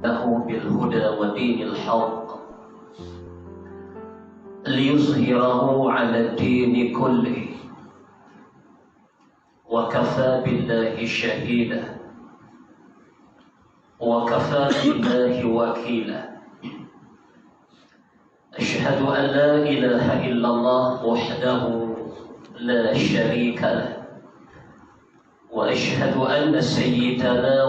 له بالهدى ودين الحق ليظهره على الدين كله وكفى بالله شهيدا وكفى بالله وكيلا أشهد أن لا إله إلا الله وحده لا شريك له وأشهد أن سيدنا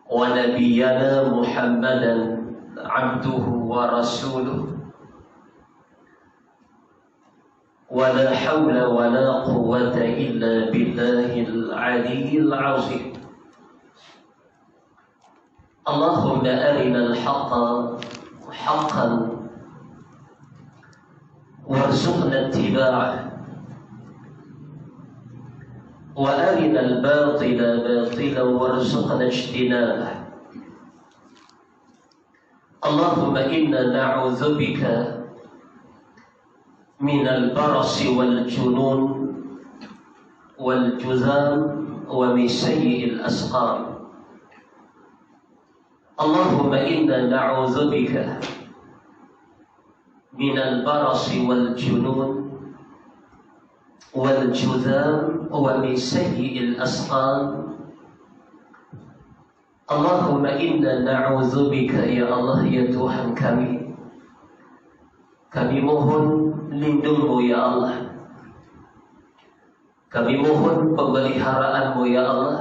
ونبينا محمدا عبده ورسوله ولا حول ولا قوة إلا بالله العلي العظيم اللهم أرنا الحق حقا وارزقنا اتباعه وأرنا الباطل باطلا وارزقنا اجتنابه اللهم إنا نعوذ بك من البرص والجنون والجذام ومن سيء الأسقام اللهم إنا نعوذ بك من البرص والجنون والجذام ومن سيء الأسقام اللهم إنا نعوذ بك ya Allah ya Tuhan kami mohon lindungmu ya Allah, kami mohon pemeliharaanmu ya Allah,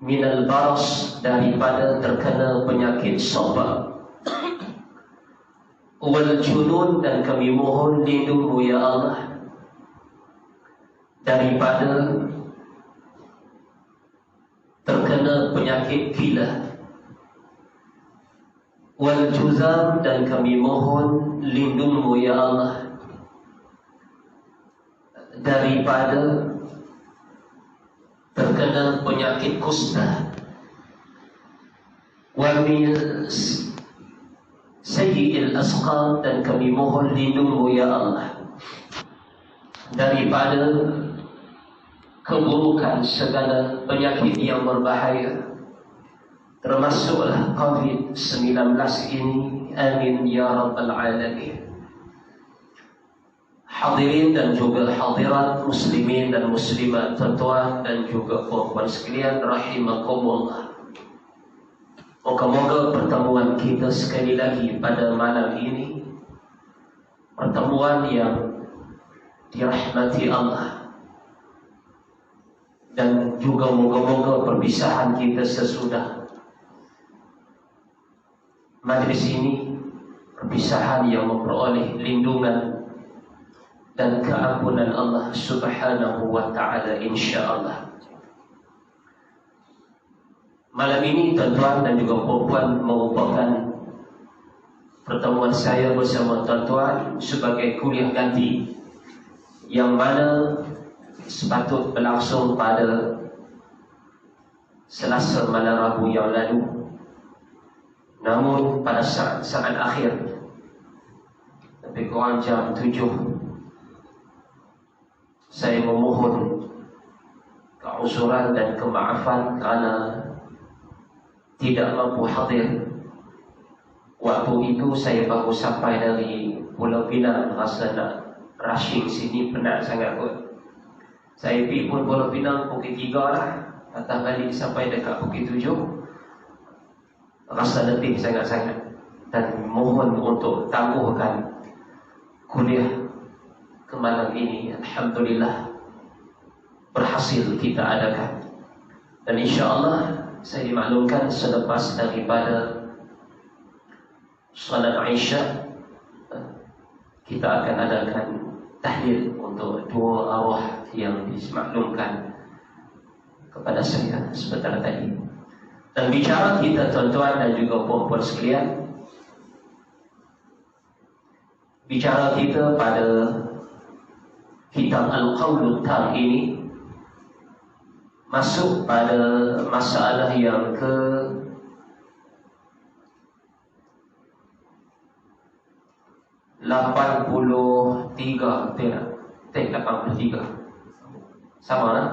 minal baras daripada terkena penyakit soba, wal junun dan kami mohon lindungmu ya Allah daripada terkena penyakit gila, wal juzam dan kami mohon lindungmu ya Allah daripada terkena penyakit kusta, wa min sayyi'il asqam dan kami mohon lindungmu ya Allah daripada keburukan segala penyakit yang berbahaya termasuklah COVID-19 ini. Amin ya rabbal alamin. Hadirin dan juga hadirat, muslimin dan muslimat, tuan-tuan dan juga puan-puan sekalian rahimakumullah. Moga-moga pertemuan kita sekali lagi pada malam ini pertemuan yang dirahmati Allah, dan juga moga-moga perpisahan kita sesudah majlis ini perpisahan yang memperoleh lindungan dan keampunan Allah subhanahu wa ta'ala insyaAllah. Malam ini tuan-tuan dan juga puan-puan merupakan pertemuan saya bersama tuan-tuan sebagai kuliah ganti yang mana sepatut berlangsung pada Selasa malam Rabu yang lalu, namun pada saat akhir lebih kurang jam 7 saya memohon keuzuran dan kemaafan kerana tidak mampu hadir. Waktu itu saya baru sampai dari Pulau Pinang, rasa nak rushing sini penat sangat kot. Saya pergi pun Pulau Pinang pukul 3 lah, datang balik sampai dekat pukul 7. Rasa letih sangat-sangat dan mohon untuk tangguhkan kuliah ke malam ini. Alhamdulillah berhasil kita adakan, dan insyaAllah saya dimaklumkan selepas daripada salat Isya kita akan adakan tahlil untuk dua arwah yang dimaklumkan kepada saya sebentar tadi. Dan bicara kita tuan-tuan dan juga puan-puan sekalian, bicara kita pada kitab Al-Qawlut Tam ini masuk pada masalah yang ke 83, betul tak? 83. Sama lah,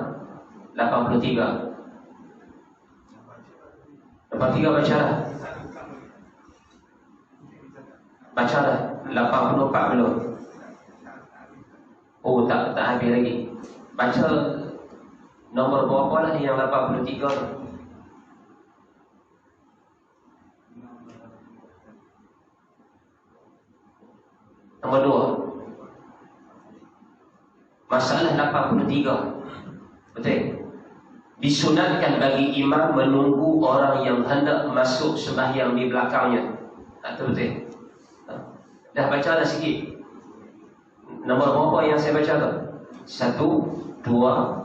83. Lepas 3 baca dah. Baca dah 84 belum. Oh tak habis lagi. Baca nombor berapa lah yang 83 tu. Nombor 2. Masalah 83. Betul? Disunatkan bagi imam menunggu orang yang hendak masuk sembahyang di belakangnya. Betul? Dah baca dah sikit. Nombor berapa yang saya baca tu? 1, 2.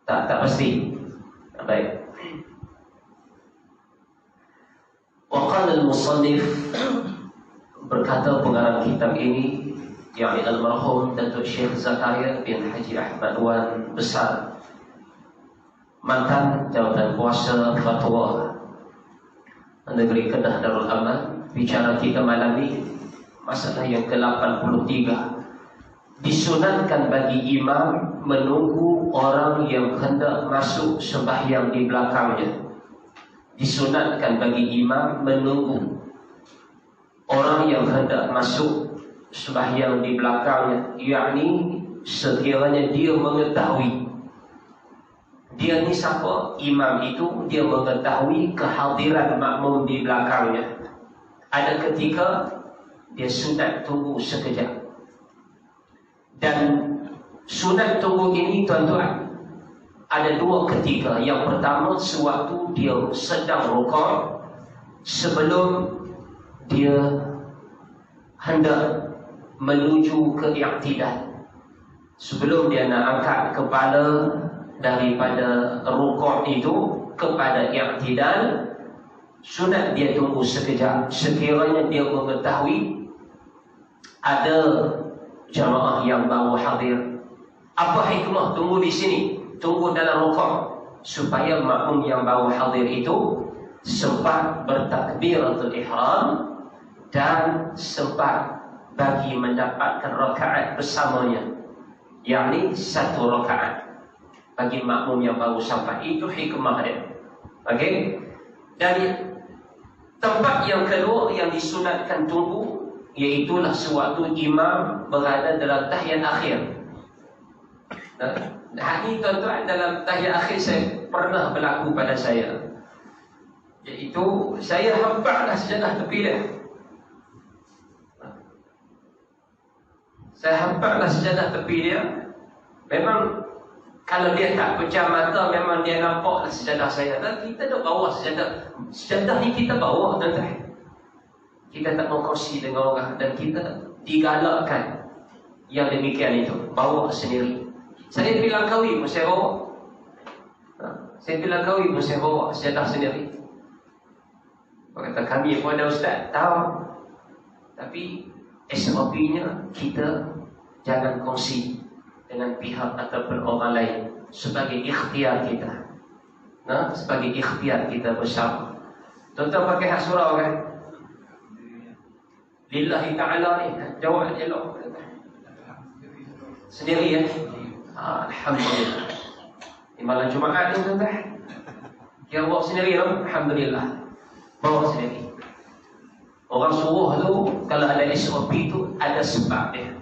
Tak pasti. Baik. Waqala al-musannif, berkata pengarang kitab ini, yakni almarhum Datuk Syekh Zakaria bin Haji Ahmad Wan Besar, mantan Jawatan Kuasa Fatwa Negeri Kedah Darul Aman. Bicara kita malam ni masalah yang ke-83. Disunatkan bagi imam menunggu orang yang hendak masuk sembahyang di belakangnya. Disunatkan bagi imam menunggu orang yang hendak masuk sembahyang di belakangnya, yakni sekiranya dia mengetahui, dia ni siapa? Imam itu dia mengetahui kehadiran makmum di belakangnya. Ada ketika dia sunat tunggu sekejap. Dan sunat tunggu ini tuan-tuan ada 2 ketika. Yang pertama sewaktu dia sedang rukuk, sebelum dia hendak menuju ke i'tidal, sebelum dia nak angkat kepala daripada rukuk itu kepada i'tidal, sunat dia tunggu sekejap. Sekiranya dia mengetahui ada jamaah yang baru hadir. Apa hikmah tunggu di sini? Tunggu dalam rukuk supaya makmum yang baru hadir itu sempat bertakbiratul ihram dan sempat bagi mendapatkan rakaat bersamanya, yakni 1 rakaat bagi makmum yang baru sampai. Itu hikmah dia. Okey. Dan tempat yang kedua yang disunatkan tunggu, iaitulah sewaktu imam berada dalam tahiyat akhir. Ini tuan-tuan, dalam tahiyat akhir saya pernah berlaku pada saya, iaitu saya hampaklah sejadah tepi dia. Saya hampaklah sejadah tepi dia. Memang kalau dia tak pecah mata, memang dia nampaklah sejadah saya. Dan kita duduk bawa sejadah. Sejadah ni kita bawa, tuan-tuan. Kita tak mau kongsi dengan orang, dan kita digalakkan yang demikian itu, bawa sendiri. Saya pergi Langkawi pun saya bawa. Saya pergi Langkawi pun saya bawa sejadah sendiri. Kata kami pun ada ustaz, tahu. Tapi SOP-nya kita jangan kongsi dengan pihak ataupun orang lain, sebagai ikhtiar kita. Sebagai ikhtiar kita bersama. Tuan-tuan pakai hak surau kan? Lillahi ta'ala ni, jawab elok. Sendiri ya? Alhamdulillah. Di malam Jumaat ni tuan-tuan, kira bawa sendiri lah. Alhamdulillah, bawa sendiri. Orang suruh tu, kalau ada SOP tu, ada sebab dia.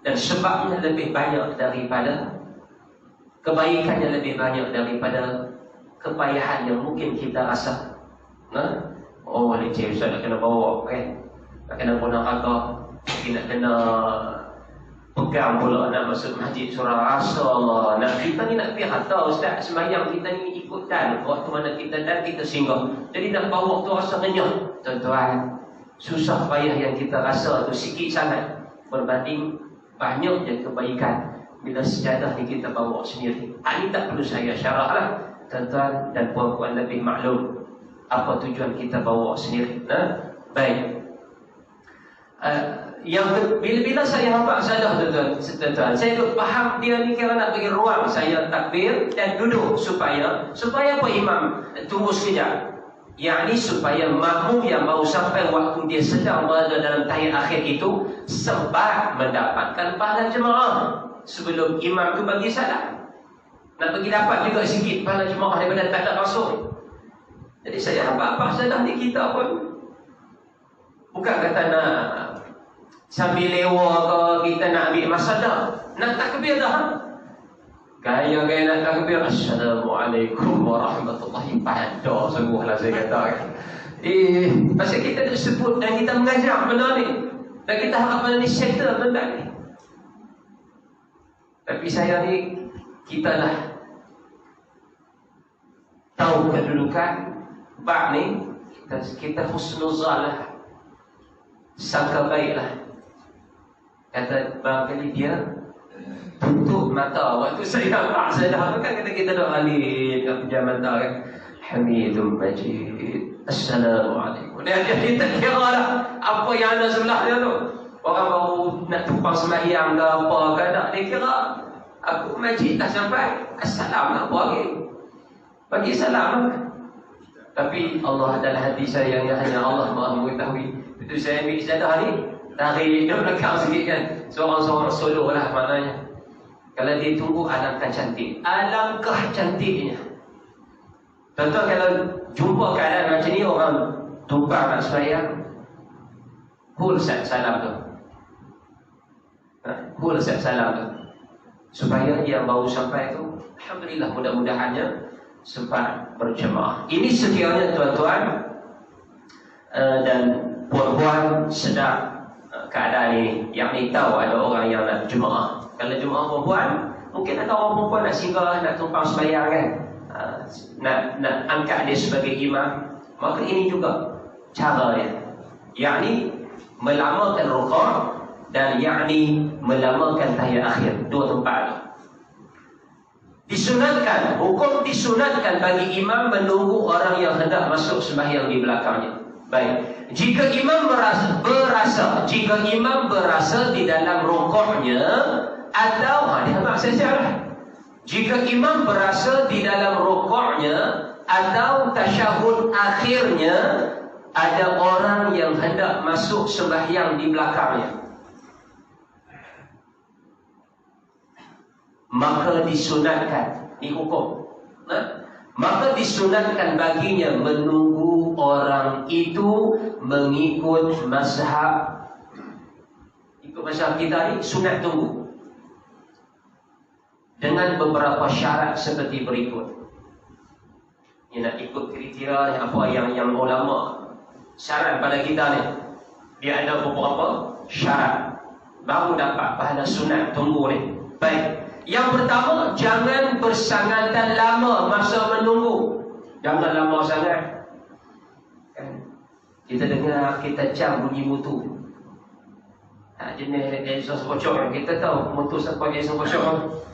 Dan sebabnya lebih banyak daripada kebaikannya, lebih banyak daripada kepayahan yang mungkin kita rasa. Oh, leceh ustaz nak kena bawa kan, nak kena guna kata, nak kena pegang pula nak masuk masjid surah rasa Allah. Nak kita ni nak pergi harta ustaz, sembahyang kita ni ikut dan waktu mana kita dan kita singgah. Jadi nak bawa tu rasa renyah. Tuan-tuan, susah payah yang kita rasa tu sikit sangat berbanding banyaknya kebaikan bila sejadah ni kita bawa sendiri. Ini tak perlu saya syarah lah. Tuan-tuan dan puan-puan lebih maklum apa tujuan kita bawa sendiri. Baik. Bila saya hampa sadah tuan-tuan, saya duk faham dia ni kira nak bagi ruang saya takbir dan duduk supaya apa imam tunggu sekejap. Yakni supaya makmum yang baru sampai waktu dia sedang berada dalam tahiyat akhir itu sempat mendapatkan pahala jemaah sebelum imam tu bagi salam. Nak pergi dapat juga sikit pahala jemaah daripada tak ada masuk. Jadi saya apa sadah ni kita pun bukan kata nak sambil lewa ke kita nak ambil masalah. Nak takbir dah. Gaya-gaya nak takbir. Assalamualaikum warahmatullahi wabarakatuh. Sungguhlah saya kata kan. Pasal kita nak sebut dan kita mengajar benda ni. Dan kita harap benda ni settle benda ni. Tapi saya ni, kita lah tahu kedudukan bab ni, kita husnuzan lah, sangka baik lah. Kata barangkali dia tutup mata waktu saya nampak saya kan kata kita duk alih kat pejam mata kan. Hamidum Majid. Assalamualaikum. Dia tak kira lah apa yang ada sebelah dia tu. Orang baru nak tumpang sembahyang ke apa ke tak. Dia kira aku Majid dah sampai. Assalam nak apa lagi. Bagi salam lah. Tapi Allah adalah hati saya yang hanya Allah Maha mengetahui. Itu saya ambil ijadah ni, tarik dia belakang sikit kan. Seorang-seorang solo lah maknanya. Kalau dia tunggu, alangkah cantik. Alangkah cantiknya. Contoh kalau jumpa keadaan macam ni, orang tumpang nak sembahyang, hul salam tu. Hul salam tu. Supaya yang baru sampai tu, alhamdulillah mudah-mudahannya sempat berjemaah. Ini sekiranya tuan-tuan dan puan-puan sedar keadaan ini. Yang ni tahu ada orang yang nak jemaah. Kalau jemaah perempuan, mungkin ada orang perempuan nak singgah, nak tumpang sembahyang kan, nak angkat dia sebagai imam. Maka ini juga cara dia, yakni melamakan rukuk dan yakni melamakan tahiyat akhir. Dua tempat tu disunatkan, hukum disunatkan bagi imam menunggu orang yang hendak masuk sembahyang di belakangnya. Baik, jika imam berasa di dalam rukuknya atau dia maksudnya jika imam berasa di dalam rukuknya atau tasyahud akhirnya ada orang yang hendak masuk sembahyang di belakangnya, maka disunatkan, ini hukum, maka disunatkan baginya menunggu orang itu mengikut mazhab. Ikut mazhab kita ni sunat tunggu dengan beberapa syarat seperti berikut. Dia nak ikut kriteria apa yang ulama syarat pada kita ni. Dia ada beberapa syarat baru dapat pahala sunat tunggu ni. Baik, yang pertama, jangan bersangatan lama masa menunggu. Jangan lama sangat. Kita dengar, kita jam bunyi mutu. Jenis exhaust bocor. Kita tahu mutu siapa exhaust bocor.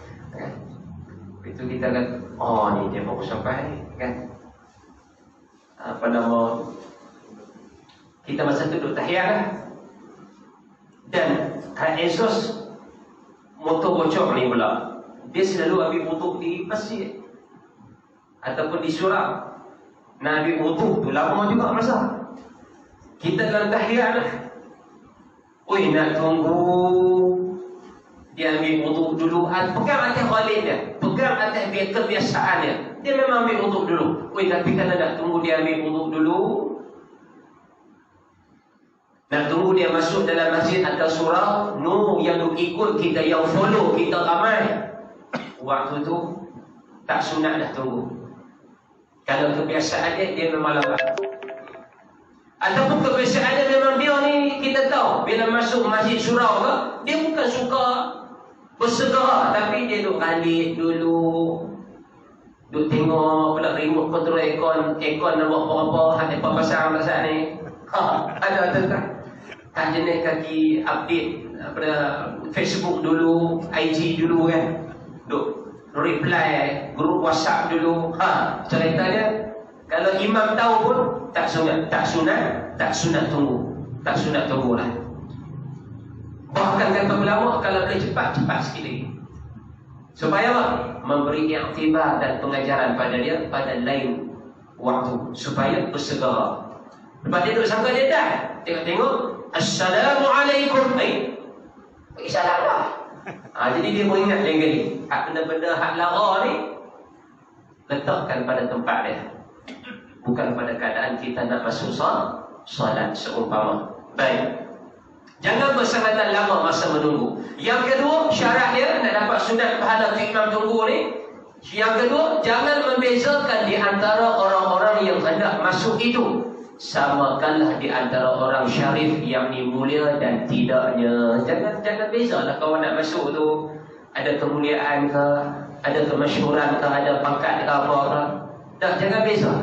Itu kita kata, oh ni dia baru sampai kan. Apa nama, kita masa tu duduk tahiyat lah. Dan exhaust motor bocor ni pula, dia selalu ambil wudu di masjid ataupun di surau. Nak ambil wudu tu lama juga masa. Kita dalam tahiyat lah. Oi, nak tunggu dia ambil wudu dulu. Pegang atas khalid dia, pegang atas kebiasaan dia. Dia memang ambil wudu dulu. Oi, tapi kalau nak tunggu dia ambil wudu dulu, nak tunggu dia masuk dalam masjid atau surau, yang ikut kita, yang follow kita ramai, waktu tu tak sunat dah tunggu. Kalau kebiasaan dia memang lambat. Ataupun kebiasaan dia memang dia ni, kita tahu bila masuk masjid surau ke, dia bukan suka bersegera, tapi dia duk alik dulu, duk tengok pula remote control aircon nak buat apa-apa, ada apa pasang pasal ni. Ada tak? Tak jenis kaki update pada Facebook dulu, IG dulu kan, duk reply grup WhatsApp dulu. Cerita dia, kalau imam tahu pun tak sunat tunggu lah. Bahkan kata ulama, kalau boleh cepat sikit lagi, supaya apa? Memberi iktibar dan pengajaran pada dia pada lain waktu, supaya bersegera. Lepas dia tu sangka dia dah tengok-tengok, Assalamualaikum. Bagi salam lah. Jadi dia mengingat lain kali. Benda-benda hak lara ni letakkan pada tempat dia. Bukan pada keadaan kita nak masuk solat seumpama. Baik. Jangan bersangatan lama masa menunggu. Yang kedua, syarat dia nak dapat sunat pahala tu imam tunggu ni. Yang kedua, jangan membezakan di antara orang-orang yang hendak masuk itu. Samakanlah di antara orang syarif yang ni mulia dan tidaknya. Jangan bezalah kawan nak masuk tu. Ada kemuliaan ke, ada kemasyhuran ke, ada pangkat ke apa ke. Tak, jangan beza.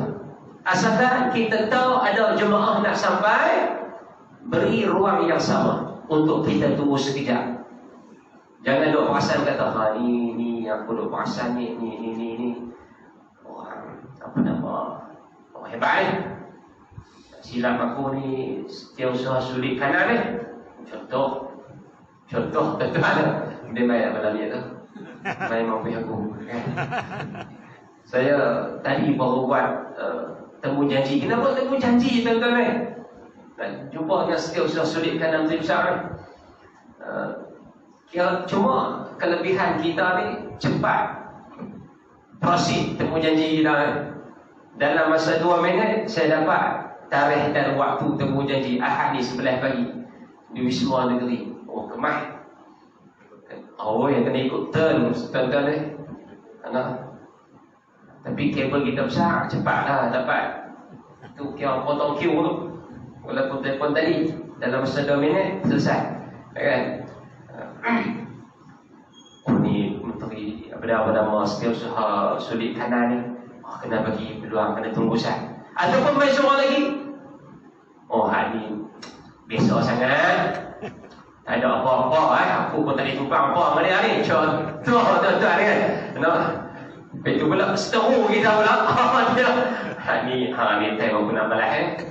Asalkan kita tahu ada jemaah nak sampai, beri ruang yang sama untuk kita tunggu sekejap. Jangan duk perasan kata, ni aku duk perasan ni. Orang apa nama? Orang hebat. Silap aku ni setiausaha sulit kanan ni. Contoh ada. Dia main malam ni tu. Main mau pergi aku. Saya tadi baru buat temu janji. Kenapa temu janji tuan-tuan ni? Jumpa dengan setiausaha sulit kanan tu besar. Cuma kelebihan kita ni cepat proceed temu janji kita. Dalam masa 2 minit saya dapat tarikh dan waktu temu janji Ahad ni 11 pagi di Wisma Negeri. Oh, kemah. Yang kena ikut turn tuan-tuan ni. Tapi kabel kita besar, cepatlah dapat. Itu kira potong queue tu. Walaupun telefon tadi dalam masa 2 minit selesai. Kan? Ni menteri apa nama setiausaha sulit kanan ni. Kena bagi peluang, kena tunggu sat. Ataupun main seorang lagi. Ni biasa sangat. Tak ada apa-apa. Aku pun tak jumpa apa dengan dia ni. Contoh tuan-tuan kan. Itu pula seteru kita pula. Ni time aku nak balas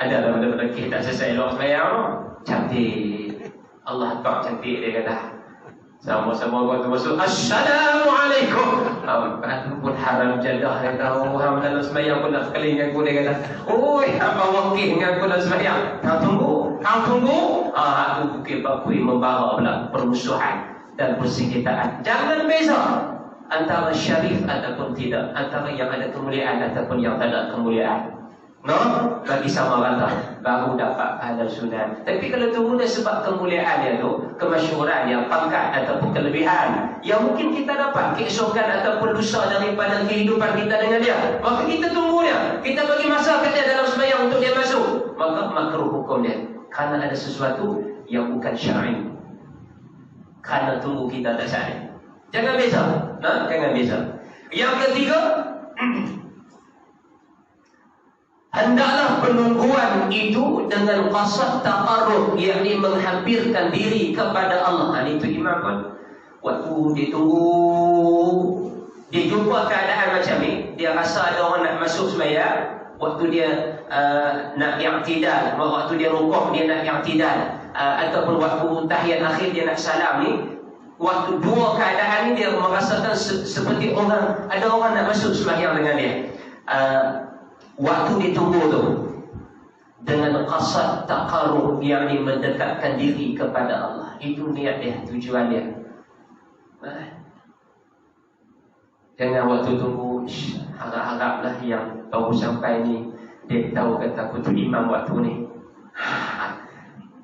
Ada lah benda-benda kita tak selesai elok semayang. Cantik. Allah tak cantik dia kata. Sama-sama kau tu masuk Assalamualaikum. Itu pun haram jadah dia tahu. Orang dalam semayang pun nak sekali dengan aku dia kata, oi, apa wakil dengan aku dalam semayang. Kau tunggu. Aku bukit bakui membara pula permusuhan dan persenjataan. Jangan beza antara syarif ataupun tidak, antara yang ada kemuliaan ataupun yang tak ada kemuliaan. Bagi sama rata baru dapat pahala sunat. Tapi kalau tunggu dia sebab kemuliaan dia tu, kemasyhuran yang pangkat ataupun kelebihan yang mungkin kita dapat keesokan ataupun lusa daripada kehidupan kita dengan dia, maka kita tunggu dia. Kita bagi masa kat dia dalam sembahyang untuk dia masuk. Maka makruh hukum dia. Kerana ada sesuatu yang bukan syar'i. Kerana tunggu kita tak syar'i. Jangan beza. Jangan beza. Yang ketiga, hendaklah penungguan itu dengan qasad taqarrub, yakni menghampirkan diri kepada Allah. Itu imam pun waktu dia tunggu, dia jumpa keadaan macam ni, dia rasa ada orang nak masuk sembahyang, waktu dia nak i'tidal, waktu dia rukuk dia nak i'tidal, ataupun waktu tahiyat akhir dia nak salam ni, waktu dua keadaan ni dia merasakan seperti orang, ada orang nak masuk sembahyang dengan dia. Waktu ditunggu tu dengan qasad taqarrub, yakni mendekatkan diri kepada Allah. Itu niat dia, tujuan dia. Jangan waktu tunggu harap-haraplah yang baru sampai ni dia tahu kata aku tu imam waktu ni.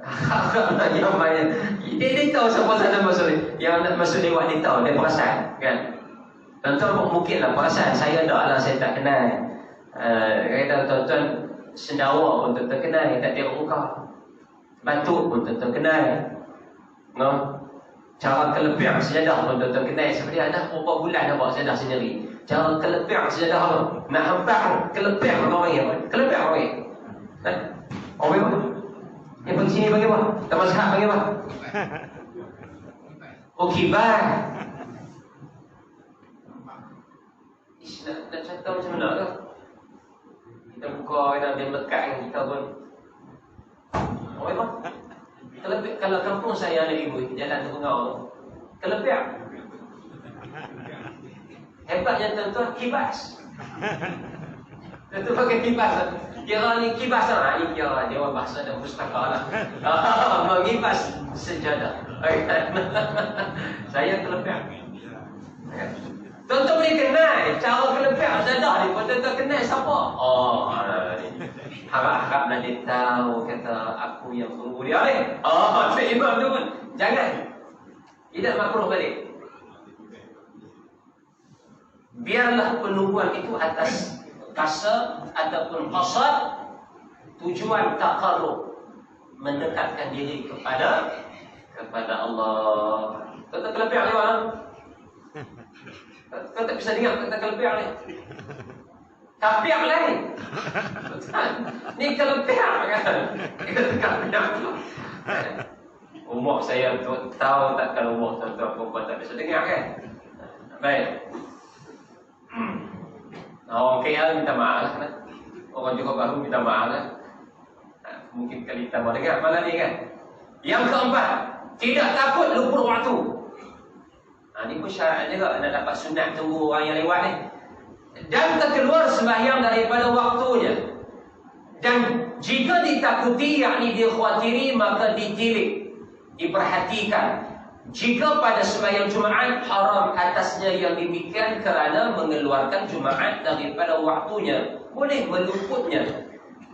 Haraplah yang banyak. Dia tahu siapa sana masuk ni. Yang nak masuk lewat dia tahu, dia perasan kan. Tuan-tuan mungkinlah perasan, saya dah lah, saya tak kenal. Kata tuan-tuan sendawa pun tuan-tuan kenal, tak tengok muka. Batuk pun tuan-tuan kenal. Cara kelebihan sejadah pun tuan-tuan kenal. Seperti ada berapa bulan dah bawa sejadah sendiri. Cara kelebihan sejadah tu, nak hampak kelebihan orang panggil apa? Kelebihan orang panggil. Orang panggil apa? Yang pergi sini panggil apa? Taman Sehat panggil apa? Kibar. Nak contoh macam mana tu? Kita buka, dia melekat dengan kita pun. Orang apa? Kalau kampung saya ada ibu, jalan Tengau tu, kelebihan. Hebatnya tuan-tuan, kibas. Tentu pakai kibas. Kira ni kibas lah. Ini kira dia bahasa dan pustaka lah. Mengibas sejadah. Saya terlepas. Tuan-tuan boleh kenal cara kelebihan sejadah ni. Tuan-tuan kenal siapa? Oh, harap-harap nak dia tahu kata aku yang tunggu dia ni. Oh, Cik Imam tu pun. Jangan. Tidak makruh balik. Biarlah penungguan itu atas kasar ataupun qasad, tujuan taqarrub, mendekatkan diri kepada Allah. Kata kelebihan ni mana? Kau tak bisa dengar kata kelebihan ni. Kapiak lain. Ni kelebihan kan? Kelebihan. Umur saya tahu tak kalau umur tuan-tuan perempuan tak bisa dengar kan? Baik. Orang KL minta maaf lah. Orang Johor Bahru minta maaf lah. Mungkin kali kita mau dengar malam ni kan. Yang keempat, tidak takut lupa waktu. Ini pun syarat juga nak dapat sunat tunggu orang yang lewat ni. Dan terkeluar sembahyang daripada waktunya. Dan jika ditakuti, yakni dikhawatiri, maka ditilik, diperhatikan. Jika pada sembahyang Jumaat haram atasnya yang demikian kerana mengeluarkan Jumaat daripada waktunya, boleh meluputnya.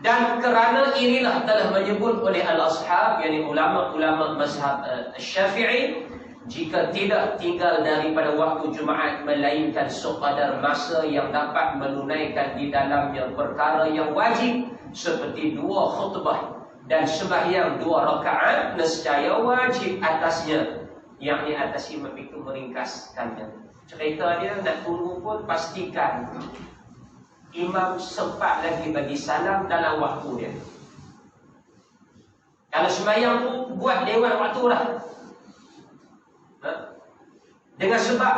Dan kerana inilah telah menyebut oleh al-ashab, yakni ulama-ulama mazhab Syafi'i, jika tidak tinggal daripada waktu Jumaat melainkan sekadar masa yang dapat menunaikan di dalamnya perkara yang wajib seperti 2 khutbah dan sembahyang 2 rakaat, nescaya wajib atasnya, yakni atas imam itu meringkaskannya. Cerita dia nak tunggu pun pastikan imam sempat lagi bagi salam dalam waktu dia. Kalau sembahyang tu buat lewat waktu lah. Dengan sebab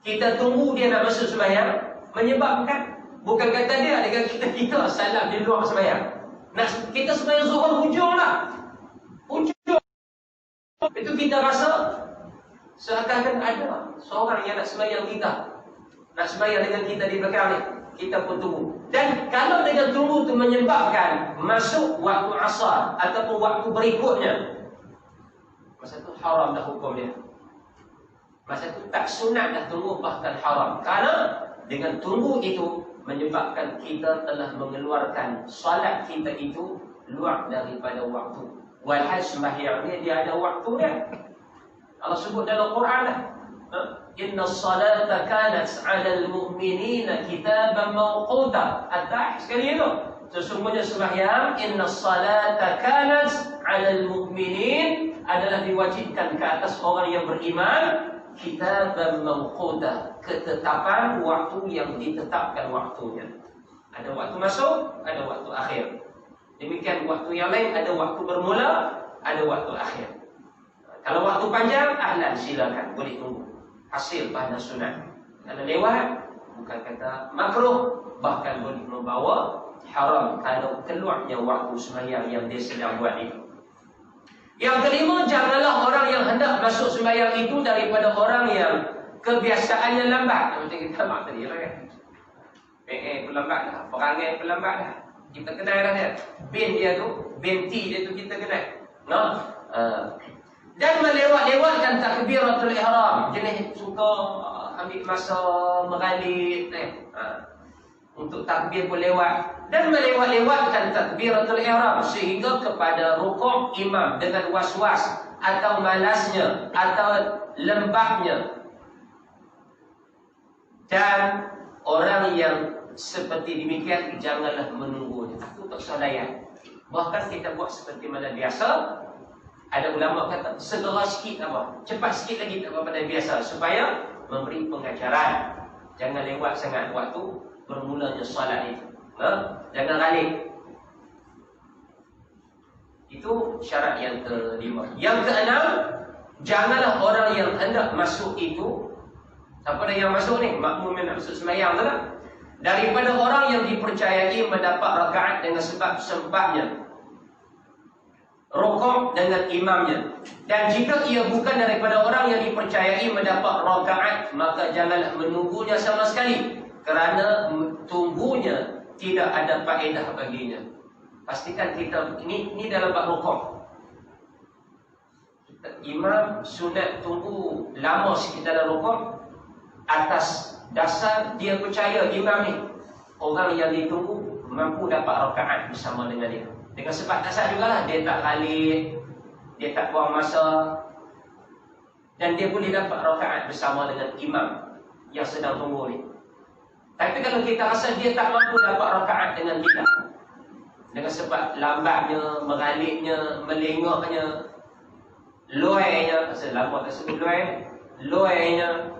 kita tunggu dia nak masuk sembahyang, menyebabkan bukan kata dia dengan kita salam di luar sembahyang. Nak kita sembahyang zuhur hujung lah. Hujung. Itu kita rasa seakan-akan ada seorang yang nak sembahyang kita. Nak sembahyang dengan kita di belakang ni. Kita pun tunggu. Dan kalau dengan tunggu tu menyebabkan masuk waktu asar ataupun waktu berikutnya, masa tu haram dah hukum dia. Masa tu tak sunat dah tunggu, bahkan haram. Kerana dengan tunggu itu menyebabkan kita telah mengeluarkan salat kita itu luar daripada waktu. Walhal sembahyang dia ada waktu dia. Allah sebut dalam Quran lah. Inna salata kanat 'alal mu'minina kitaban mawquta. Atas sekali itu. Sesungguhnya sembahyang, inna salata kanat 'alal mu'minin, adalah diwajibkan ke atas orang yang beriman, kitaban mawquta, ketetapan waktu yang ditetapkan waktunya. Ada waktu masuk, ada waktu akhir. Demikian waktu yang lain, ada waktu bermula, ada waktu akhir. Kalau waktu panjang, ahlan, silakan, boleh tunggu. Hasil pada sunat. Kalau lewat, bukan kata makruh, bahkan boleh membawa haram kalau keluarnya waktu sembahyang yang dia sedang buat itu. Yang kelima, janganlah orang yang hendak masuk sembahyang itu daripada orang yang kebiasaannya lambat. Macam kita mak tadi lah kan. Pelambat dah, perangai pelambat dah. Kita kenal dah dia. Bin dia tu, binti dia tu kita kenal. No? Dan melewat-lewatkan takbiratul ihram. Jenis suka ambil masa mengalir untuk takbir pun lewat. Dan melewat-lewatkan takbiratul ihram sehingga kepada rukuk imam dengan was-was atau malasnya atau lembabnya. Dan orang yang seperti demikian janganlah menunggu. Aku tak usah layan. Bahkan kita buat seperti mana biasa. Ada ulama kata segera sikit apa, cepat sikit lagi daripada biasa, supaya memberi pengajaran. Jangan lewat sangat waktu bermulanya solat itu. Jangan ralik. Itu syarat yang kelima. Yang keenam, janganlah orang yang hendak masuk itu, siapa dah yang masuk ni? Makmum yang nak masuk sembahyang tu lah. Daripada orang yang dipercayai mendapat rakaat dengan sebab sempatnya rukuk dengan imamnya. Dan jika ia bukan daripada orang yang dipercayai mendapat rakaat, maka janganlah menunggunya sama sekali, kerana tunggunya tidak ada faedah baginya. Pastikan kita ini dalam bab rukuk. Imam sunat tunggu lama sikit dalam rukuk atas dasar dia percaya imam ni orang yang ditunggu mampu dapat rakaat bersama dengan dia. Dengan sebab dasar jugalah dia tak khalid, dia tak buang masa, dan dia boleh dapat rakaat bersama dengan imam yang sedang tunggu ni. Tapi kalau kita rasa dia tak mampu dapat rakaat dengan kita, dengan sebab lambatnya, mengalihnya, melengoknya, loainya, pasal lama tersebut loainya,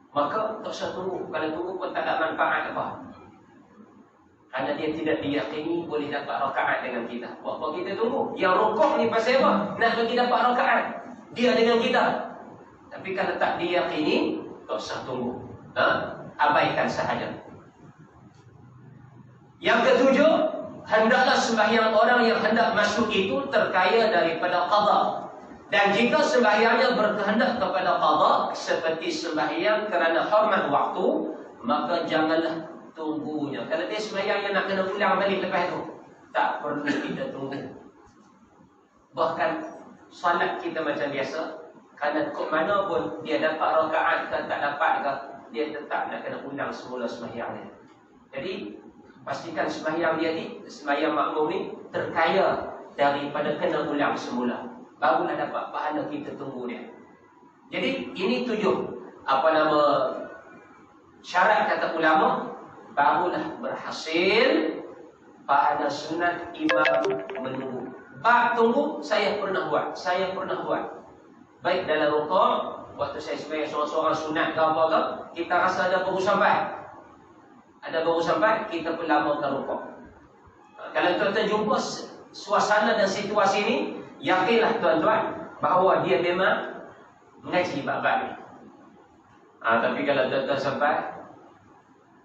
maka tak usah tunggu. Kalau tunggu pun tak ada manfaat apa, kerana dia tidak diyakini boleh dapat rakaat dengan kita. Buat apa kita tunggu? Yang rukuk ni pasal apa? Nak bagi dapat rakaat dia dengan kita. Tapi kalau tak diyakini, tak usah tunggu, abaikan sahaja. Yang ketujuh, hendaklah sembahyang orang yang hendak masuk itu terkaya daripada qada. Dan jika sembahyangnya berkehendak kepada qada seperti sembahyang kerana hormat waktu, maka janganlah tunggunya. Kalau dia sembahyangnya nak kena pulang balik lepas itu, tak perlu kita tunggu. Bahkan solat kita macam biasa, kerana kok mana pun dia dapat rakaat ke tak dapat ke, dia tetap nak kena ulang semula sembahyangnya. Jadi pastikan sembahyang dia ni, sembahyang makmum ni terkaya daripada kena ulang semula, barulah dapat pahala kita tunggu dia. Jadi ini 7 syarat kata ulama, barulah berhasil pahala sunat imam menunggu. Bab tunggu saya pernah buat. Baik dalam rukuk, waktu saya sembahyang seorang-seorang sunat ke apa ke, kita rasa ada baru sampai, kita pun lamakan rukuk. Kalau tuan-tuan jumpa suasana dan situasi ini, yakinlah tuan-tuan bahawa dia memang mengaji bab-bab ni. Tapi kalau tuan-tuan sampai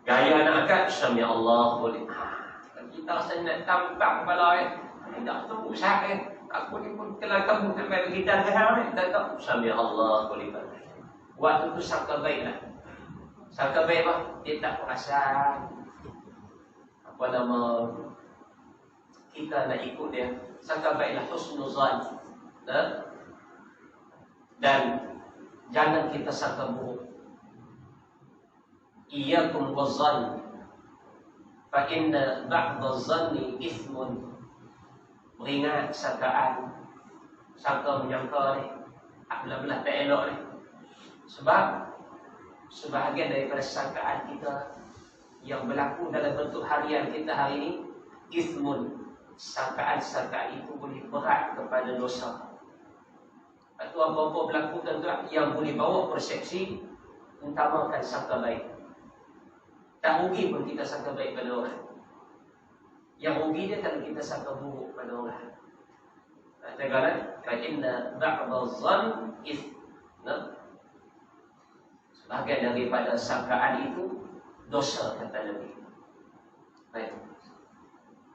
gaya nak angkat, Sami Allah boleh. Kita rasa nak tampak kepala tak tahu saya. Aku ni pun kalau kamu sampai berhidan ke hal ni, tak Sami Allah boleh. Waktu tu sangka baiklah. Sangka baik apa? Dia tak perasan kita nak ikut dia. Sangka baiklah, husnuzan. Dan jangan kita sangka buruk. Iyyakum wazzan, fa inna ba'dha zanni ithmun. Beringat sangkaan, sangka menyangka ni, belah-belah tak elok ni. Sebab sebahagian daripada sangkaan kita yang berlaku dalam bentuk harian kita hari ini, ithmun. Sangkaan-sangkaan itu boleh berat kepada dosa. Atau apa-apa berlaku tuan-tuan yang boleh bawa persepsi, utamakan sangka baik. Tak rugi pun kita sangka baik pada orang. Yang rugi dia kalau kita sangka buruk pada orang. Katakanlah, fa'inna ba'dha zann ithmun. Sebahagian daripada sangkaan itu dosa, kata Nabi. Baik.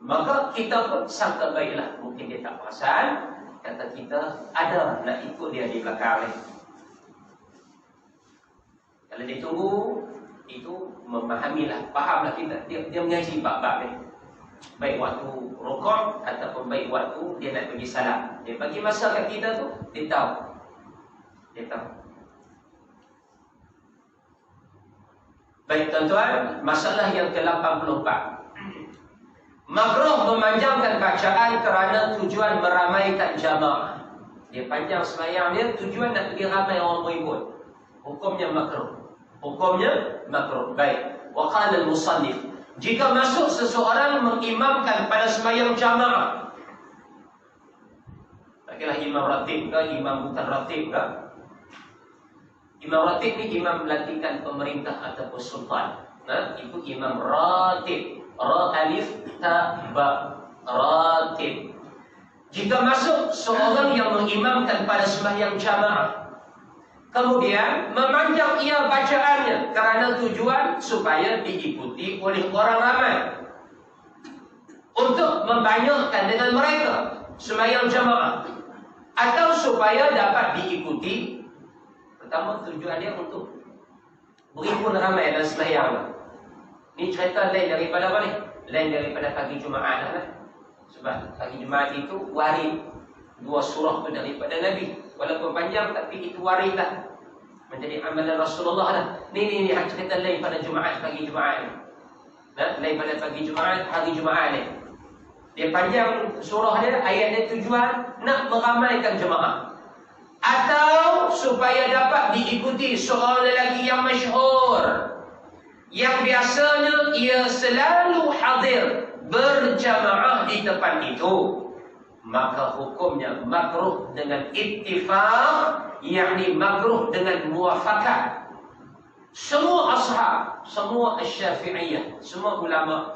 Maka kita pun sangka baiklah. Mungkin dia tak perasan, kata kita ada nak ikut dia di belakang ni. Kalau dia tunggu, itu memahamilah, fahamlah kita, dia mengaji bab-bab ni. Baik waktu rukuk ataupun baik waktu dia nak pergi salat, dia bagi masa kat kita tu, dia tahu. Baik tuan-tuan, masalah yang ke-84. Makruh memanjangkan bacaan kerana tujuan meramaikan jamaah. Dia panjang sembahyang dia, tujuan nak pergi ramai orang beribut. Hukumnya makruh. Baik. Wa qala al-musannif, jika masuk seseorang mengimamkan pada sembahyang jamaah, taklah imam ratib ke, imam bukan ratib ke. Imam ratib ni imam melantikan pemerintah ataupun sultan. Itu imam ratib. Ra alif ta ba, ratib. Jika masuk seorang yang mengimamkan pada sembahyang jamaah, kemudian memanjang ia bacaannya kerana tujuan supaya diikuti oleh orang ramai, untuk membanyakkan dengan mereka sembahyang jamaah, atau supaya dapat diikuti. Pertama tujuan dia untuk berhimpun ramai dalam sembahyang. Ni cerita lain daripada apa ni? Lain daripada pagi Jumaat lah. Sebab pagi Jumaat itu waris 2 surah tu daripada Nabi. Walaupun panjang tapi itu waris lah. Menjadi amalan Rasulullah lah. Ni cerita lain pada Jumaat, pagi Jumaat ni. Lain pada pagi Jumaat, hari Jumaat ni. Dia panjang surah dia, ayat dia tujuan nak meramaikan jemaah. Atau supaya dapat diikuti seorang lelaki yang masyhur, yang biasanya ia selalu hadir berjamaah di tempat itu, maka hukumnya makruh dengan ittifaq, yakni makruh dengan muafakat semua ashab, semua Syafi'iyah, semua ulama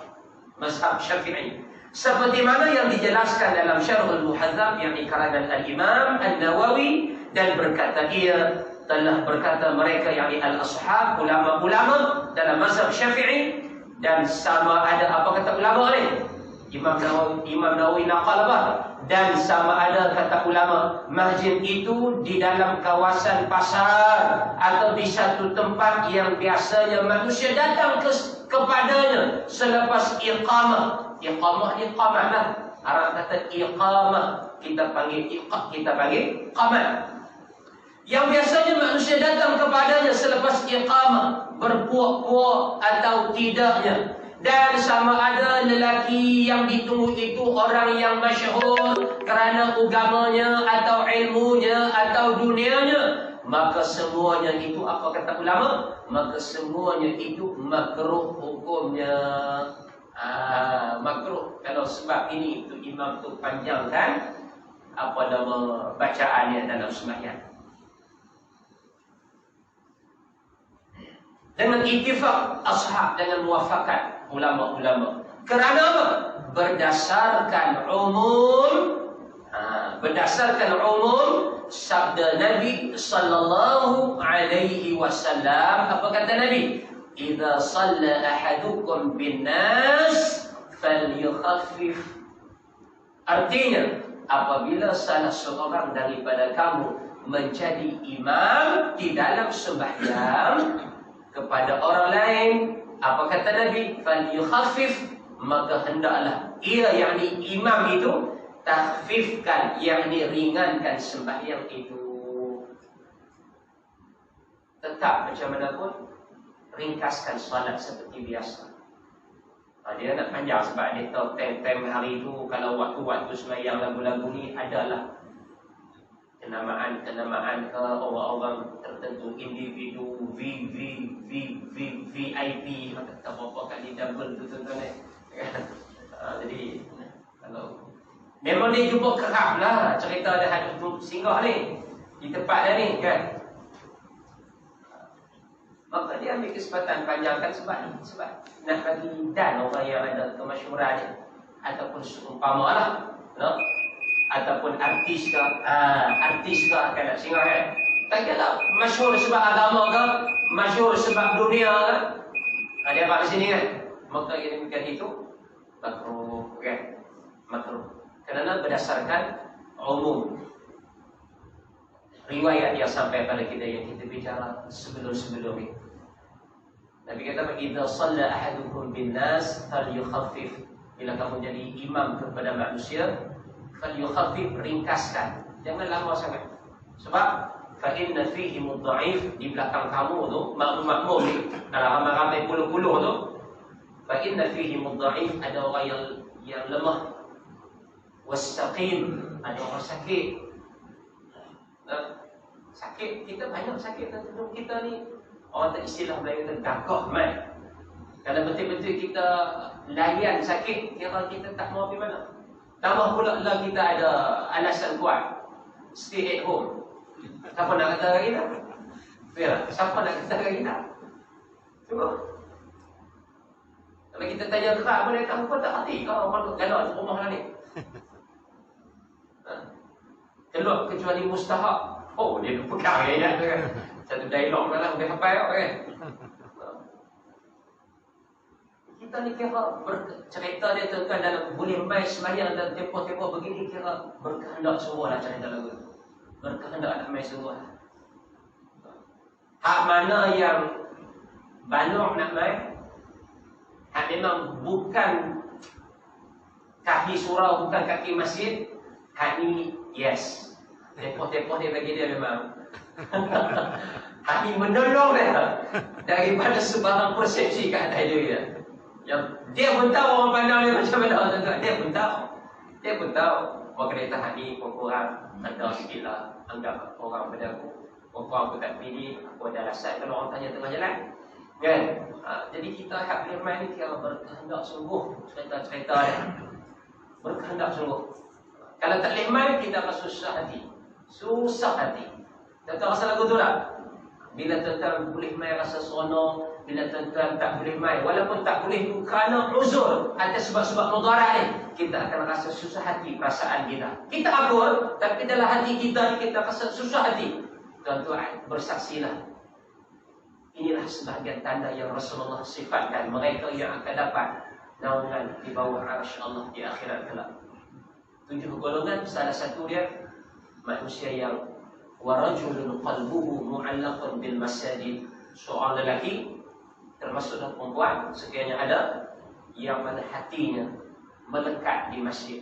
mazhab Syafi'i. Seperti mana yang dijelaskan dalam Syarhul Muhadzab, yakni karangan Al-Imam An-Nawawi, dan berkata ia telah berkata mereka yakni al-ashab, ulama-ulama dalam mazhab Syafi'i. Dan sama ada apa kata ulama ni? Imam Nawawi naqal apa? Dan sama ada kata ulama, masjid itu di dalam kawasan pasar atau di satu tempat yang biasanya manusia datang kepadanya selepas iqamah. Iqamah ni qamat lah. Arab kata iqamah, kita panggil qamat. Yang biasanya manusia datang kepadanya selepas iqamah, berpuak-puak atau tidaknya. Dan sama ada lelaki yang ditunggu itu orang yang masyhur kerana agamanya atau ilmunya atau dunianya, maka semuanya itu, apa kata ulama? Maka semuanya itu makruh hukumnya. Makruh. Kalau sebab ini itu imam tu panjangkan apa nama bacaannya dalam sembahyang. Dengan ittifaq ashab, dengan muafakat ulama-ulama. Kerana apa? Berdasarkan umum sabda Nabi sallallahu alaihi wasallam. Apa kata Nabi? Idza shalla ahadukum bin nas falyukhaffif. Artinya, apabila salah seorang daripada kamu menjadi imam di dalam sembahyang kepada orang lain, apa kata Nabi? Falyukhaffif, maka hendaklah ia, yakni imam itu, takhfifkan, yakni ringankan sembahyang itu. Tetap macam mana pun ringkaskan solat seperti biasa. Dia nak panjang sebab dia tahu time hari itu, kalau waktu-waktu sembahyang lagu-lagu ni adalah kenamaan ke orang-orang tertentu, individu, VIP, tak apa kali double tu tuan-tuan. Jadi kalau memang dia jumpa kerap lah cerita ada hadis singgah ni di tempat dia ni kan, maka dia ambil kesempatan panjangkan sebab nak bagi dan orang yang ada kemasyhuran ni, ataupun seumpama lah, no? Ataupun artis ke akan nak singgah kan. Tak kira masyhur sebab agama ke, masyhur sebab dunia ke, dia apa di sini kan. Maka yang demikian itu makruh kan, makruh. Kerana berdasarkan umum riwayat yang sampai pada kita yang kita bicara sebelum-sebelum ini. Nabi kata, "Idza shalla ahadukum bin nas falyukhaffif." Bila kamu jadi imam kepada manusia, falyukhaffif, ringkaskan. Jangan lama sangat. Sebab fa inna fihi mudha'if, di belakang kamu tu, makmum ni, dalam ramai-ramai puluh-puluh tu, fa inna fihi mudha'if, ada orang yang lemah. Wastaqim, ada orang sakit. Sakit, kita banyak sakit dalam kita ni. Orang tak istilah Melayu tu gagah mai. Kalau betul-betul kita layan sakit, kira kita tak mau pergi mana. Tambah pula lah kita ada alasan kuat, stay at home. Siapa nak kata lagi tak? Siapa nak kata lagi tak? Cuba. Kalau kita tanya kerap pun dia tahu pun tak hati. Kalau orang galak di rumah lah ni. Keluar kecuali mustahak. Oh, dia pegang ya kan. Satu dialog dalam dia hafal kan. Kita ni kira cerita dia tu kan dalam boleh mai sembahyang dan tempoh-tempoh begini, kira berkehendak semua lah cerita lagu. Berkehendak nak mai semua. Hak mana yang banyak nak mai, memang bukan kaki surau, bukan kaki masjid. Ini yes, tempoh-tempoh dia bagi dia memang ini menolong dia daripada sebarang persepsi kat atas dia. Yang dia pun tahu orang pandang dia macam mana, tuan-tuan. Dia pun tahu. Maka dia tahan ni kurang ada sikit lah. Anggap orang pada aku, orang aku tak pilih, aku ada alasan kalau orang tanya tengah jalan, kan? Jadi kita hak firman ni kira berkehendak sungguh. Cerita-cerita dia berkehendak sungguh. Kalau tak boleh main, kita akan susah hati. Susah hati. Tuan-tuan rasa lagu tu tak? Bila tuan-tuan boleh main rasa seronok, bila tuan-tuan tak boleh main, walaupun tak boleh tu kerana uzur atas sebab-sebab mudarat ni, kita akan rasa susah hati perasaan kita. Kita akur, tapi dalam hati kita ni kita rasa susah hati. Tuan-tuan bersaksilah. Inilah sebahagian tanda yang Rasulullah sifatkan mereka yang akan dapat naungan di bawah arsy Allah di akhirat kelak. 7 golongan, salah satu dia manusia yang warajulun qalbuhu mu'allaqun bil masajid, seorang lelaki termasuk dalam perempuan sekiranya ada yang mana hatinya melekat di masjid.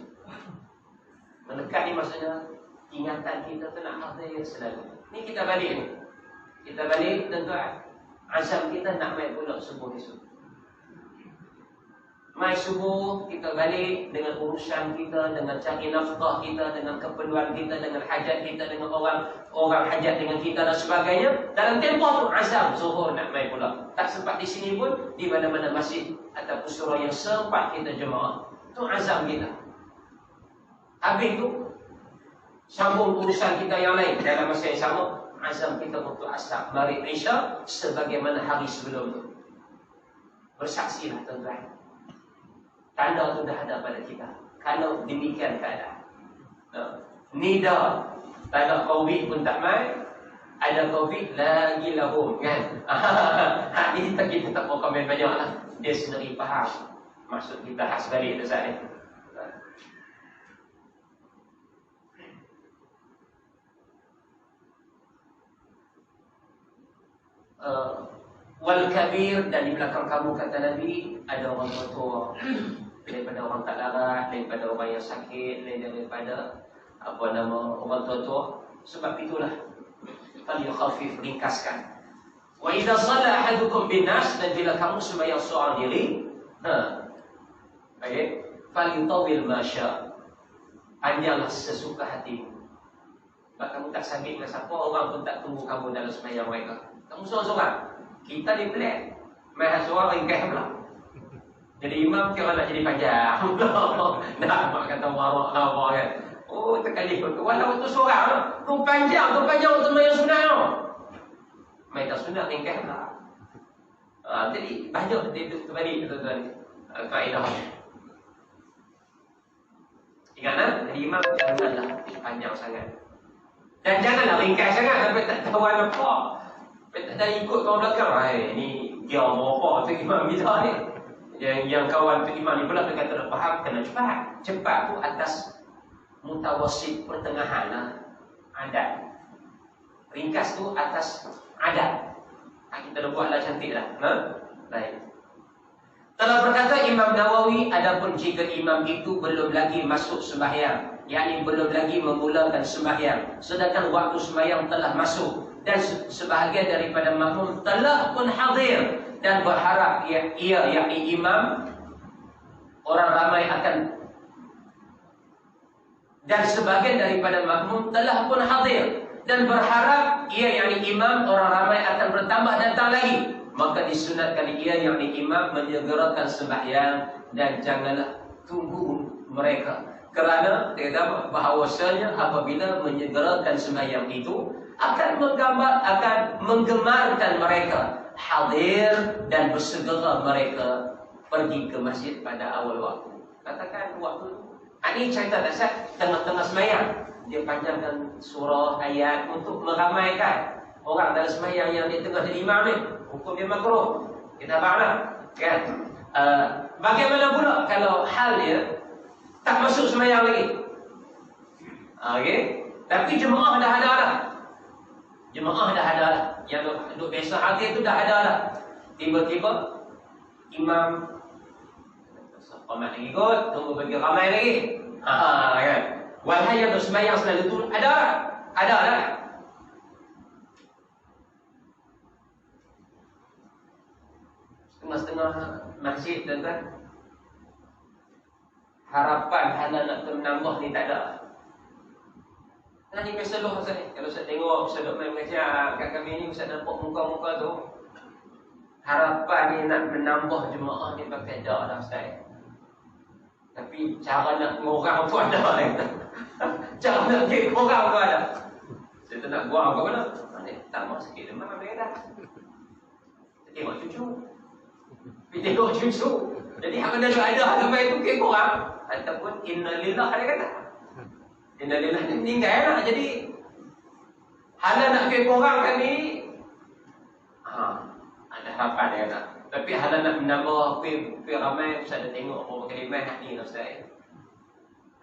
Melekat ni maksudnya ingatan kita tu nak hadir selalu. Ni kita balik ni. Kita balik tuan-tuan. Azam kita nak main pula subuh esok. Mai subuh kita balik dengan urusan kita, dengan cari nafkah kita, dengan keperluan kita, dengan hajat kita, dengan orang hajat dengan kita dan sebagainya. Dalam tempoh tu azam zuhur nak mai pula. Tak sempat di sini pun, di mana-mana masjid ataupun surau yang sempat kita jemaah. Tu azam kita. Habis tu sambung urusan kita yang lain dalam masa yang sama. Azam kita untuk asar maghrib isya sebagaimana hari sebelum tu. Bersaksilah tuan-tuan. Tanda tu dah ada pada kita. Kalau demikian keadaan, nida tak ada COVID pun tak main, ada COVID lagi lahum, kan? Ini kita tak mau komen banyak lah. Dia sendiri faham maksud kita khas balik tu saat ni. Wal kabir, dan di belakang kamu kata Nabi ada orang tua, daripada orang tak larat, daripada orang yang sakit, daripada orang tua. Sebab itulah fal yukhafif, ringkaskan. Wa idza shalla ahadukum bin nas, dan bila kamu sembahyang seorang diri, okey, fal yutawil ma sya, panjanglah sesuka hatimu. Sebab kamu tak sabit dengan siapa, orang pun tak tunggu kamu dalam sembahyang mereka. Kamu seorang-seorang. Kita di plan main seorang ringkas pula. Jadi imam kira nak jadi panjang. Nak kata warak apa kan. Oh terkali pun. Walau tu seorang tu panjang untuk main sunat. Main tak sunat ringkas pula. Jadi banyak dia terbalik tuan-tuan. Kaedah. Ingatlah, jadi imam janganlah panjang sangat. Dan janganlah ringkas sangat sampai tak tahu apa. Tak ikut kawan belakang. Ni dia apa tu imam kita ni. Yang kawan tu imam ni pula dia kata tak faham, kena cepat. Cepat tu atas mutawasid, pertengahan lah. Adat. Ringkas tu atas adat. Kita dah buatlah cantik lah. Baik. Telah berkata Imam Nawawi, adapun jika imam itu belum lagi masuk sembahyang, yakni belum lagi memulakan sembahyang, sedangkan waktu sembahyang telah masuk, dan sebahagian daripada makmum telah pun hadir dan berharap ia yakni imam, orang ramai akan, dan sebahagian daripada makmum telah pun hadir dan berharap ia yakni imam, orang ramai akan bertambah datang lagi, maka disunatkan ia yakni imam menyegerakan sembahyang dan janganlah tunggu mereka, kerana tidak bahawasanya apabila menyegerakan sembahyang itu akan menggemarkan mereka hadir dan bersegera mereka pergi ke masjid pada awal waktu. Katakan waktu ini cerita dasar tengah-tengah sembahyang, dia panjangkan surah ayat untuk meramaikan orang dalam sembahyang yang dia tengah jadi imam ni. Hukum dia makruh. Kita faham kan? Bagaimana pula kalau hal dia tak masuk sembahyang lagi? Okey, tapi jemaah dah ada dah. Jemaah dah ada lah. Yang duduk biasa hadir tu dah ada lah. Tiba-tiba imam Qamat lagi kot, tunggu bagi ramai lagi. Kan. Walhai untuk sembahyang selalu tu ada. Ada lah. Setengah-setengah masjid tuan-tuan, harapan halal nak menambah ni tak ada. Nah, ni biasa loh Ustaz ni. Kalau saya tengok Ustaz duk main mengajar kat kami ni, Ustaz nampak muka-muka tu, harapan ni nak menambah jemaah ni pakai dak dah Ustaz. Tapi cara nak ngorang tu ada. Cara nak get orang tu ada. Saya tak nak buang apa mana? Ni tambah sikit demam dia dah. Tengok cucu. Tengok cucu. Jadi hak benda tu ada sampai tu ke korang ataupun innalillah dia kata. Innalillah ni meninggal lah. Jadi halal nak ke korang kan ni ada harapan dia kata. Tapi halal nak menambah kuih ramai Ustaz dah tengok berapa kalimah ni lah Ustaz.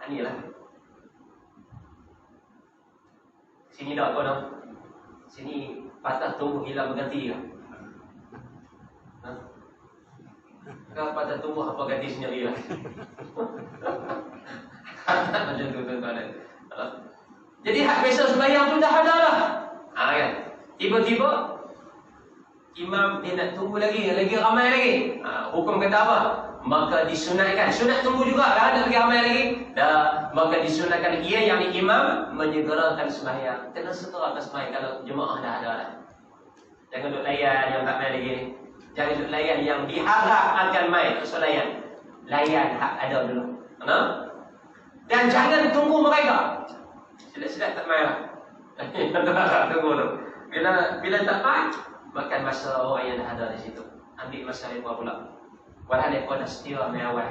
Ni lah. Sini dah kau dah. Sini patah tumbuh hilang berganti lah. Kau pada tumbuh apa ganti sendiri lah. Macam tu tuan-tuan. Jadi hak biasa sembahyang tu dah ada lah. Kan. Tiba-tiba imam dia nak tunggu lagi ramai lagi. Hukum kata apa? Maka disunatkan. Sunat tunggu juga lah, ada lagi ramai lagi. Dah, maka disunatkan ia yang imam menyegerakan sembahyang. Kena segerakan sembahyang kalau jemaah dah ada lah. Jangan duk layan yang tak main lagi ni. Jangan duk layan yang diharap akan main. So layan. Layan hak ada dulu. Dan jangan tunggu mereka. Sedap-sedap tak main lah. Tunggu tu. Bila tak main, makan masa orang yang dah ada di situ. Ambil masa mereka pula. Walau mereka dah setia main awal.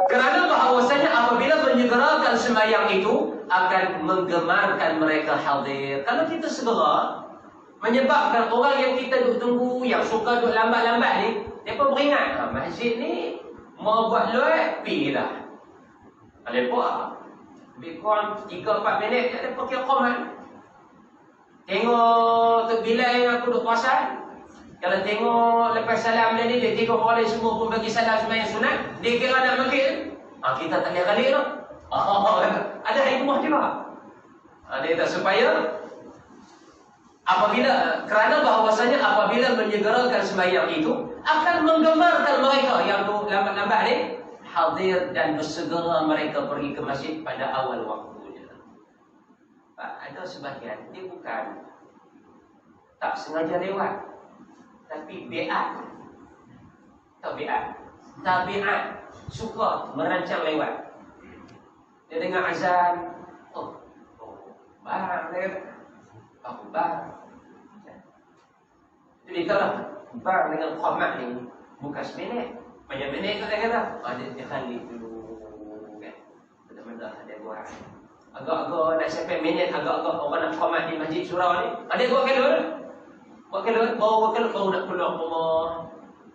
Kerana bahawasanya apabila menyegerakan sembahyang itu akan menggemarkan mereka hadir. Kalau kita segera, menyebabkan orang yang kita duk tunggu, yang suka duk lambat-lambat ni, mereka beringat, masjid ni mau buat load, pergi lah. Mereka lebih kurang 3-4 minit, dia pakai qomat. Tengok tu bila yang aku duk puasa. Kalau tengok lepas salam dia ni, dia tengok orang lain semua pun bagi salam sembahyang sunat, dia kira nak maghrib. Kita tak boleh kali lah. Ada hikmah juga. Dia tak supaya apabila, kerana bahawasanya apabila menyegerakan sembahyang itu akan menggemarkan mereka yang tu lambat-lambat ni hadir dan bersegera mereka pergi ke masjid pada awal waktunya. Ada sebahagian dia bukan tak sengaja lewat, tapi bi'at. Tak bi'at, tabi'at, suka merancang lewat. Dia dengar azan, barang dia barang. Jadi kalau barang dengan qamat ni bukan seminit, banyak minit kat dia kata. Dia kali dulu kan. Benda-benda dia buat. Agak-agak nak sampai minit, agak-agak orang nak qamat di masjid surau ni. Dia buat kalau buat kalau baru nak keluar rumah,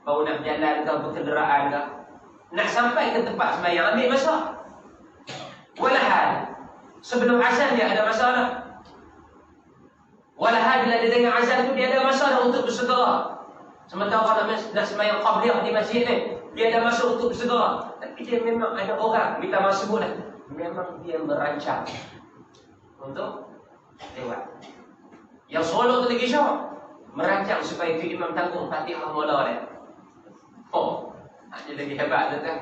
baru nak berjalan ke berkenderaan ke, nak sampai ke tempat sembahyang ambil masa. Walahal sebelum azan dia ada masalah. Walahal bila dia dengar azan tu dia ada masalah untuk bersegera. Sementara orang nak sembahyang qabliyah di masjid ni, dia ada masa untuk bersegera. Tapi dia memang ada orang, minta maaf sebut dah, memang dia merancang untuk lewat. Yang solat tu lagi syok, merancang supaya tu imam tanggung Fatihah mula dia. Dia lagi hebat tu kan.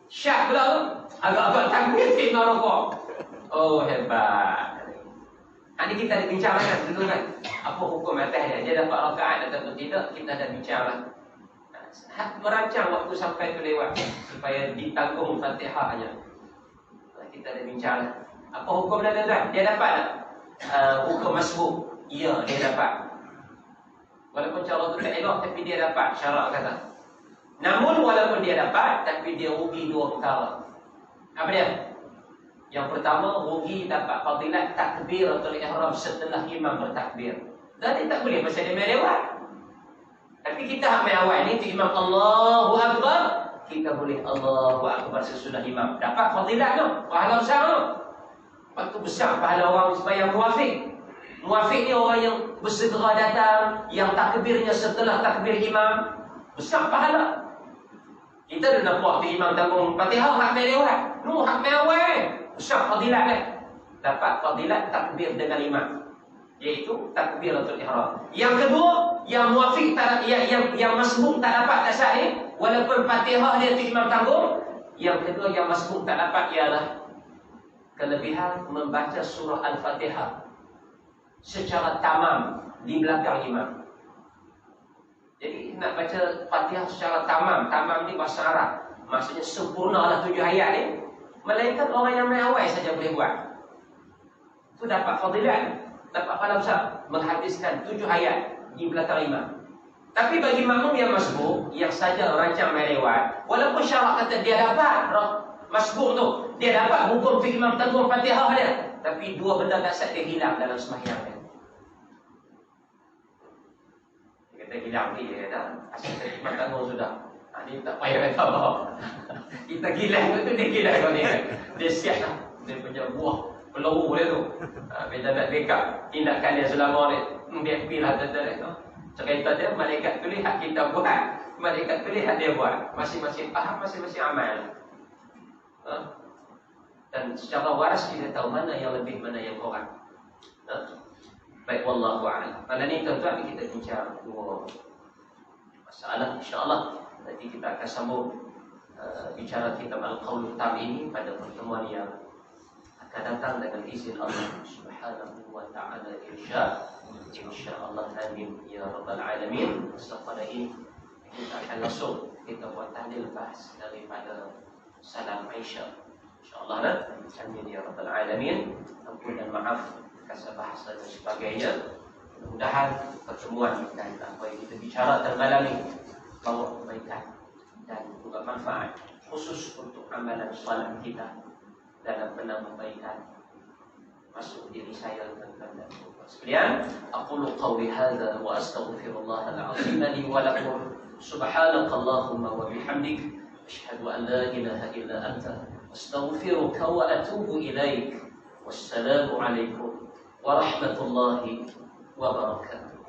Syak pula tu, agak-agak takbir imam rukuk. Hebat. Ini kita ada bincang kan dulu kan. Apa hukum atas dia? Dia dapat rakaat atau tidak, kita dah bincang lah. Merancang waktu sampai tu lewat supaya ditanggung Fatihah aja. Kita ada bincang lah. Apa hukum dia tuan-tuan? Dia dapat tak? Hukum masbuk. Ya, dia dapat. Walaupun cara tu tak elok, tapi dia dapat syarak kata. Namun walaupun dia dapat, tapi dia rugi dua perkara. Apa dia? Yang pertama, rugi dapat fadilat takbiratul ihram setelah imam bertakbir. Dan dia tak boleh pasal dia main lewat. Tapi kita ambil awal ni, imam Allahu Akbar, kita boleh Allahu Akbar sesudah imam. Dapat fadilat tu, pahala besar tu. Waktu besar pahala orang sembahyang muafiq. Muafiq ni orang yang bersegera datang, yang takbirnya setelah takbir imam, besar pahala. Kita dah nampak tu imam tanggung Fatihah hak mai lewat. Nu hak mai awal. Syah fadilat dah. Dapat fadilat takbir dengan imam. Iaitu takbiratul ihram. Yang kedua, yang muafiq tak yang masbuk tak dapat tak sah ni, walaupun Fatihah dia tu imam tanggung, yang kedua yang masbuk tak dapat ialah kelebihan membaca surah Al-Fatihah secara tamam di belakang imam. Jadi nak baca Fatihah secara tamam. Tamam ni bahasa Arab. Maksudnya sempurnalah 7 ayat ni. Melainkan orang yang main awal saja boleh buat. Itu dapat fadilat, dapat pahala besar menghabiskan 7 ayat di belakang imam. Tapi bagi makmum yang masbuk, yang saja rancang main lewat, walaupun syarak kata dia dapat masbuk tu, dia dapat hukum tu imam tanggung Fatihah dia, tapi 2 benda dasar dia hilang dalam sembahyang dia. Kita hilang dia dah. Asal imam tanggung sudah. Ini tak payah kata apa. Kita gila tu dia gila kau ni. Dia siap lah. Dia punya buah peluru dia tu. Bila nak backup tindakan dia selama ni. Dia pilih data dia tu. Cerita dia malaikat tu lihat kita buat. Malaikat tu lihat dia buat. Masing-masing faham, masing-masing amal. Dan secara waras kita tahu mana yang lebih, mana yang kurang. Baik, wallahu a'lam. Malam ni tuan-tuan kita bincang 2 masalah, insya-Allah. Nanti kita akan sambung bicara kitab Al-Qaul Tam ini pada pertemuan yang akan datang dengan izin Allah Subhanahu wa taala insya-Allah. Amin ya rabbal alamin. Setelah ini kita akan langsung kita buat tahlil bahas daripada salam Aisyah. Insya-Allah. Amin ya rabbal alamin. Ampun dan maaf kasar bahasa dan sebagainya. Mudah-mudahan pertemuan dan apa yang kita bicarakan malam ini bawa kebaikan dan juga manfaat khusus untuk amalan salat kita dalam penambahbaikan masuk diri saya dan sekalian. Aqulu qawli hadza wa astaghfirullah al-azim li wa lakum. Subhanakallahumma wa bihamdik asyhadu an la ilaha illa anta astaghfiruka wa atubu ilaik. Wassalamu alaikum warahmatullahi wabarakatuh.